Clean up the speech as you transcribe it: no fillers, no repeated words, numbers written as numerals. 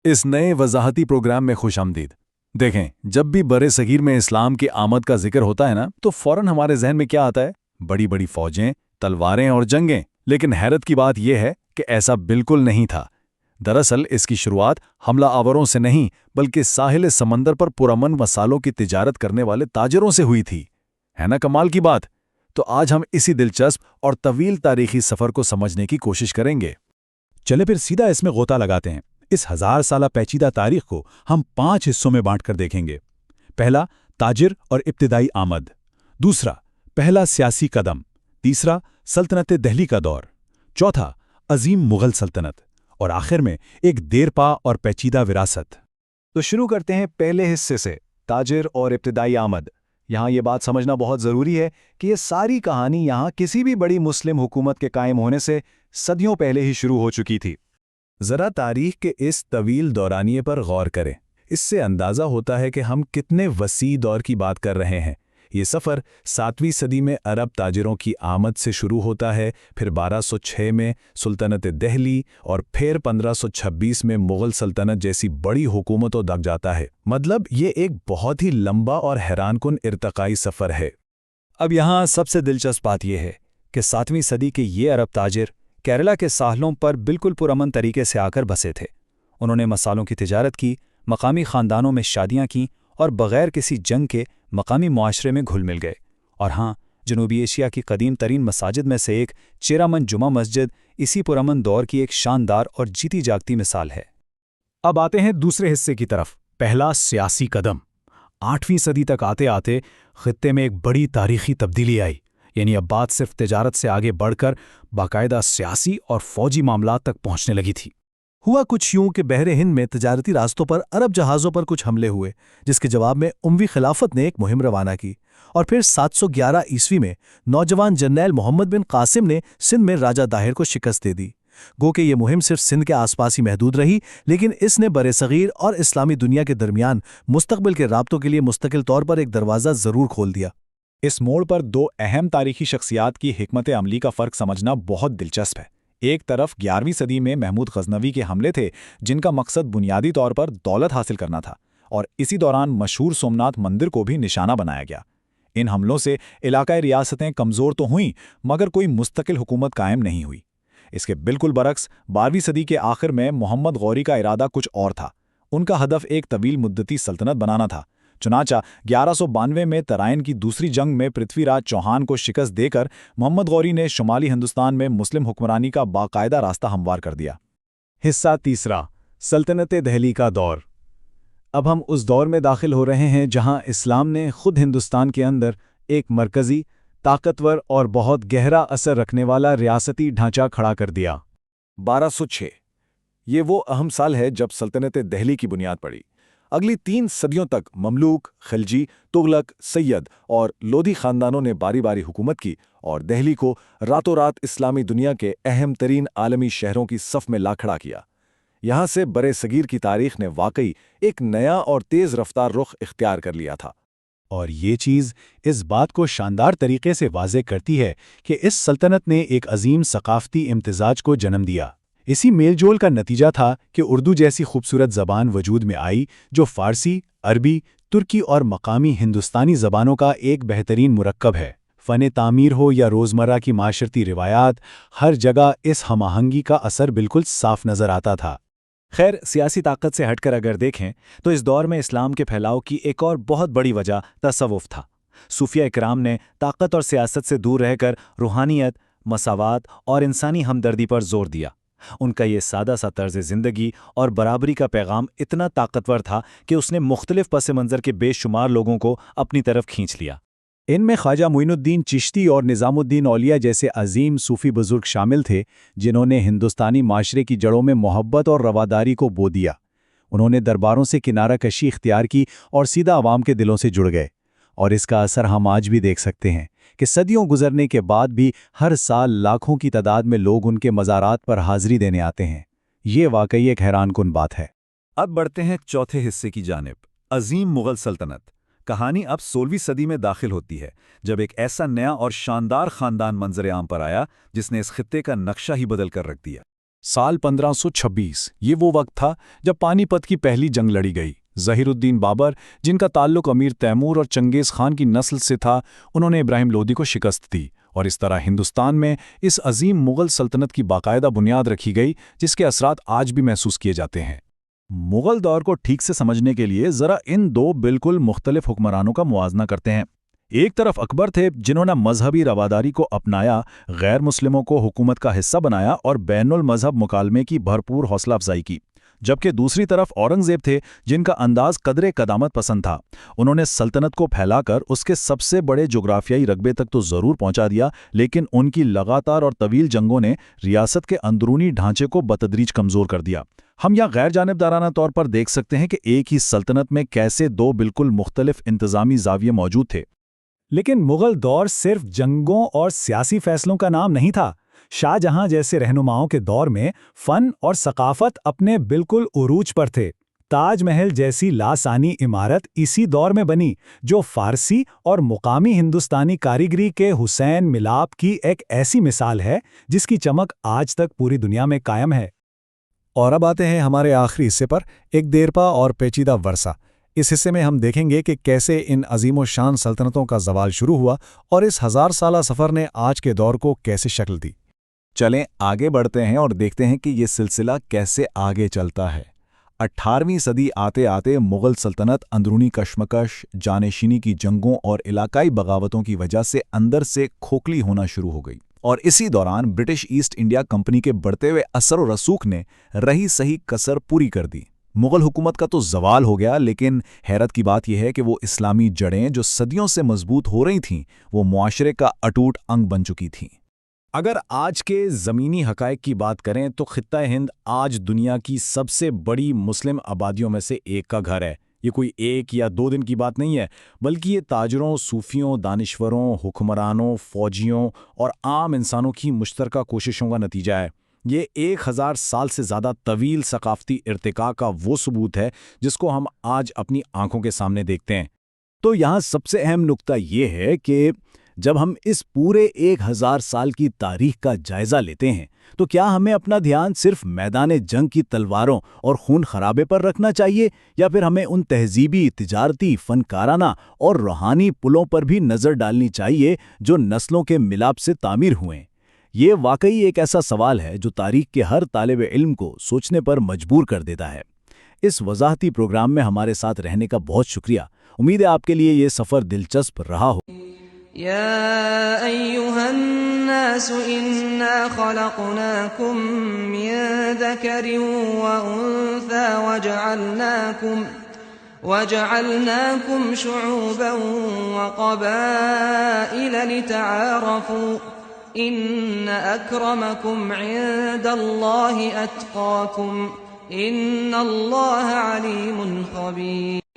इस नए वजाहती प्रोग्राम में खुशामदीद। देखें, जब भी बरे सगीर में इस्लाम की आमद का जिक्र होता है ना, तो फौरन हमारे जहन में क्या आता है? बड़ी बड़ी फौजें, तलवारें और जंगें। लेकिन हैरत की बात यह है कि ऐसा बिल्कुल नहीं था। दरअसल इसकी शुरुआत हमला आवरों से नहीं, बल्कि साहिल समंदर पर पुरअमन मसालों की तिजारत करने वाले ताजिरों से हुई थी। है ना कमाल की बात? तो आज हम इसी दिलचस्प और तवील तारीखी सफ़र को समझने की कोशिश करेंगे। चले फिर सीधा इसमें गोता लगाते हैं। इस 1000 साला पेचीदा तारीख को हम 5 हिस्सों में बांटकर देखेंगे। पहला, ताजिर और इब्तिदाई आमद। दूसरा, पहला सियासी कदम। तीसरा, सल्तनत दिल्ली का दौर। चौथा, अजीम मुगल सल्तनत। और आखिर में एक देरपा और पेचीदा विरासत। तो शुरू करते हैं पहले हिस्से से, ताजिर और इब्तिदाई आमद। यहाँ ये बात समझना बहुत ज़रूरी है कि ये सारी कहानी यहाँ किसी भी बड़ी मुस्लिम हुकूमत के कायम होने से सदियों पहले ही शुरू हो चुकी थी। ज़रा तारीख के इस तवील दौरानिए पर गौर करें। इससे अंदाज़ा होता है कि हम कितने वसी दौर की बात कर रहे हैं। ये सफ़र 7वीं सदी में अरब ताजिरों की आमद से शुरू होता है, फिर 1206 में सुल्तनत दिल्ली और फिर 1526 में मुग़ल सल्तनत जैसी बड़ी हुकूमतों तक जाता है। मतलब ये एक बहुत ही लंबा और हैरानकुन इर्तकाई सफ़र है। अब यहाँ सबसे दिलचस्प बात यह है कि 7वीं सदी के ये अरब ताजिर केरला के साहलों पर बिल्कुल पुरअमन तरीके से आकर बसे थे। उन्होंने मसालों की तिजारत की, मकामी ख़ानदानों में शादियाँ की और बग़ैर किसी जंग के मकामी मुआशरे में घुल मिल गए। और हाँ, जनूबी एशिया की कदीम तरीन मसाजिद में से एक चेरामन जुमा मस्जिद इसी पुरअमन दौर की एक शानदार और जीती जागती मिसाल है। अब आते हैं दूसरे हिस्से की तरफ। पहला, सियासी कदम। 8वीं सदी तक आते आते खित्ते में एक बड़ी तारीखी तब्दीली आई। यानी अब बात सिर्फ तिजारत से आगे बढ़कर बाकायदा सियासी और फौजी मामलात तक पहुंचने लगी थी। हुआ कुछ यूं कि बहरे हिंद में तिजारती रास्तों पर अरब जहाज़ों पर कुछ हमले हुए, जिसके जवाब में उमवी खिलाफत ने एक मुहिम रवाना की। और फिर 711 ईस्वी में नौजवान जर्नैल मोहम्मद बिन कासिम ने सिंध में राजा दाहिर को शिकस्त दे दी। गो कि ये मुहिम सिर्फ सिंध के आसपास ही महदूद रही, लेकिन इसने बरे सगीर और इस्लामी दुनिया के दरमियान मुस्तकबिल के राब्तों के लिए मुस्तकिल तौर पर एक दरवाज़ा ज़रूर खोल दिया। इस मोड़ पर दो अहम तारीखी शख्सियात की हिकमत अमली का फ़र्क समझना बहुत दिलचस्प है। एक तरफ 11वीं सदी में महमूद गजनवी के हमले थे, जिनका मकसद बुनियादी तौर पर दौलत हासिल करना था, और इसी दौरान मशहूर सोमनाथ मंदिर को भी निशाना बनाया गया। इन हमलों से इलाकाई रियासतें कमज़ोर तो हुईं, मगर कोई मुस्तकिल हुकूमत कायम नहीं हुई। इसके बिल्कुल बरक्स 12वीं सदी के आखिर में मोहम्मद गौरी का इरादा कुछ और था। उनका हदफ एक तवील मुद्दती सल्तनत बनाना था। चुनाचा 1192 में तराइन की दूसरी जंग में पृथ्वीराज चौहान को शिकस्त देकर मोहम्मद गौरी ने शुमाली हिंदुस्तान में मुस्लिम हुक्मरानी का बाकायदा रास्ता हमवार कर दिया। हिस्सा तीसरा, सल्तनत दिल्ली का दौर। अब हम उस दौर में दाखिल हो रहे हैं जहां इस्लाम ने खुद हिंदुस्तान के अंदर एक मरकज़ी, ताकतवर और बहुत गहरा असर रखने वाला रियासती ढांचा खड़ा कर दिया। 1206 ये वो अहम साल है जब सल्तनत दिल्ली की बुनियाद पड़ी। अगली 3 सदियों तक ममलूक, खिलजी, तुगलक, सैयद और लोधी खानदानों ने बारी बारी हुकूमत की और दिल्ली को रातों रात इस्लामी दुनिया के अहम तरीन आलमी शहरों की सफ़ में ला खड़ा किया। यहाँ से बरे सगीर की तारीख ने वाकई एक नया और तेज़ रफ्तार रुख इख्तियार कर लिया था। और ये चीज़ इस बात को शानदार तरीके से वाज़े करती है कि इस सल्तनत ने एक अजीम सकाफ़ती इम्तिज़ाज को जन्म दिया। इसी मेलजोल का नतीजा था कि उर्दू जैसी खूबसूरत ज़बान वजूद में आई, जो फ़ारसी, अरबी, तुर्की और मकामी हिंदुस्तानी ज़बानों का एक बेहतरीन मुरक्कब है। फ़न तामीर हो या रोज़मर्रा की माशरती रिवायात, हर जगह इस हमाहंगी का असर बिल्कुल साफ नज़र आता था। खैर, सियासी ताकत से हटकर अगर देखें तो इस दौर में इस्लाम के फैलाव की एक और बहुत बड़ी वजह तसव्वुफ़ था। सूफिया इकराम ने ताकत और सियासत से दूर रहकर रूहानियत, मसावात और इंसानी हमदर्दी पर जोर दिया। उनका ये सादा सा तर्ज ज़िंदगी और बराबरी का पैगाम इतना ताकतवर था कि उसने मुख्तलिफ पस मंज़र के बेशुमार लोगों को अपनी तरफ खींच लिया। इनमें ख्वाजा मुइनुद्दीन चिश्ती और निज़ामुद्दीन औलिया जैसे अजीम सूफ़ी बुज़ुर्ग शामिल थे, जिन्होंने हिंदुस्तानी माशरे की जड़ों में मोहब्बत और रवादारी को बो दिया। उन्होंने दरबारों से किनारा कशी इख्तियार की और सीधा आवाम के दिलों से जुड़ गए। और इसका असर हम आज भी देख सकते हैं कि सदियों गुजरने के बाद भी हर साल लाखों की तादाद में लोग उनके मज़ारात पर हाज़िरी देने आते हैं। ये वाकई एक हैरानकुन बात है। अब बढ़ते हैं चौथे हिस्से की जानिब, अजीम मुग़ल सल्तनत। कहानी अब 16वीं सदी में दाखिल होती है, जब एक ऐसा नया और शानदार ख़ानदान मंजर आम पर आया जिसने इस खित्ते का नक्शा ही बदल कर रख दिया। سال 1526 یہ وہ وقت تھا جب پانی پت کی پہلی جنگ لڑی گئی۔ ظہیر الدین بابر، جن کا تعلق امیر تیمور اور چنگیز خان کی نسل سے تھا، انہوں نے ابراہیم لودھی کو شکست دی اور اس طرح ہندوستان میں اس عظیم مغل سلطنت کی باقاعدہ بنیاد رکھی گئی جس کے اثرات آج بھی محسوس کیے جاتے ہیں۔ مغل دور کو ٹھیک سے سمجھنے کے لیے ذرا ان دو بالکل مختلف حکمرانوں کا موازنہ کرتے ہیں۔ ایک طرف اکبر تھے جنہوں نے مذہبی رواداری کو اپنایا، غیر مسلموں کو حکومت کا حصہ بنایا اور بین المذہب مکالمے کی بھرپور حوصلہ افزائی کی، جبکہ دوسری طرف اورنگزیب تھے جن کا انداز قدرے قدامت پسند تھا۔ انہوں نے سلطنت کو پھیلا کر اس کے سب سے بڑے جغرافیائی رقبے تک تو ضرور پہنچا دیا، لیکن ان کی لگاتار اور طویل جنگوں نے ریاست کے اندرونی ڈھانچے کو بتدریج کمزور کر دیا۔ ہم یہاں غیر جانبدارانہ طور پر دیکھ سکتے ہیں کہ ایک ہی سلطنت میں کیسے دو بالکل مختلف انتظامی زاویے موجود تھے۔ لیکن مغل دور صرف جنگوں اور سیاسی فیصلوں کا نام نہیں تھا۔ شاہ جہاں جیسے رہنماؤں کے دور میں فن اور ثقافت اپنے بالکل عروج پر تھے۔ تاج محل جیسی لاسانی عمارت اسی دور میں بنی، جو فارسی اور مقامی ہندوستانی کاریگری کے حسین ملاپ کی ایک ایسی مثال ہے جس کی چمک آج تک پوری دنیا میں قائم ہے۔ اور اب آتے ہیں ہمارے آخری حصے پر، ایک دیرپا اور پیچیدہ ورثہ۔ اس حصے میں ہم دیکھیں گے کہ کیسے ان عظیم و شان سلطنتوں کا زوال شروع ہوا اور اس 1000 سالہ سفر نے آج کے دور کو کیسے شکل دی۔ چلیں آگے بڑھتے ہیں اور دیکھتے ہیں کہ یہ سلسلہ کیسے آگے چلتا ہے۔ 18ویں صدی آتے آتے مغل سلطنت اندرونی کشمکش، جانشینی کی جنگوں اور علاقائی بغاوتوں کی وجہ سے اندر سے کھوکھلی ہونا شروع ہو گئی، اور اسی دوران برٹش ایسٹ انڈیا کمپنی کے بڑھتے ہوئے اثر و رسوخ نے رہی صحیح کسر پوری کر دی۔ مغل حکومت کا تو زوال ہو گیا، لیکن حیرت کی بات یہ ہے کہ وہ اسلامی جڑیں جو صدیوں سے مضبوط ہو رہی تھیں، وہ معاشرے کا اٹوٹ انگ بن چکی تھیں۔ اگر آج کے زمینی حقائق کی بات کریں تو خطہ ہند آج دنیا کی سب سے بڑی مسلم آبادیوں میں سے ایک کا گھر ہے۔ یہ کوئی ایک یا دو دن کی بات نہیں ہے، بلکہ یہ تاجروں، صوفیوں، دانشوروں، حکمرانوں، فوجیوں اور عام انسانوں کی مشترکہ کوششوں کا نتیجہ ہے۔ یہ 1000 سال سے زیادہ طویل ثقافتی ارتقاء کا وہ ثبوت ہے جس کو ہم آج اپنی آنکھوں کے سامنے دیکھتے ہیں۔ تو یہاں سب سے اہم نکتہ یہ ہے کہ جب ہم اس پورے 1000 سال کی تاریخ کا جائزہ لیتے ہیں تو کیا ہمیں اپنا دھیان صرف میدان جنگ کی تلواروں اور خون خرابے پر رکھنا چاہیے، یا پھر ہمیں ان تہذیبی، تجارتی، فنکارانہ اور روحانی پلوں پر بھی نظر ڈالنی چاہیے جو نسلوں کے ملاپ سے تعمیر ہوئے؟ یہ واقعی ایک ایسا سوال ہے جو تاریخ کے ہر طالب علم کو سوچنے پر مجبور کر دیتا ہے۔ اس وضاحتی پروگرام میں ہمارے ساتھ رہنے کا بہت شکریہ۔ امید ہے آپ کے لیے یہ سفر دلچسپ رہا ہو۔ يا أيها الناس إنا خلقناكم من ذكر وأنثى وجعلناكم شعوبا وقبائل لتعارفوا إن أكرمكم عند الله أتقاكم إن الله عليم خبير۔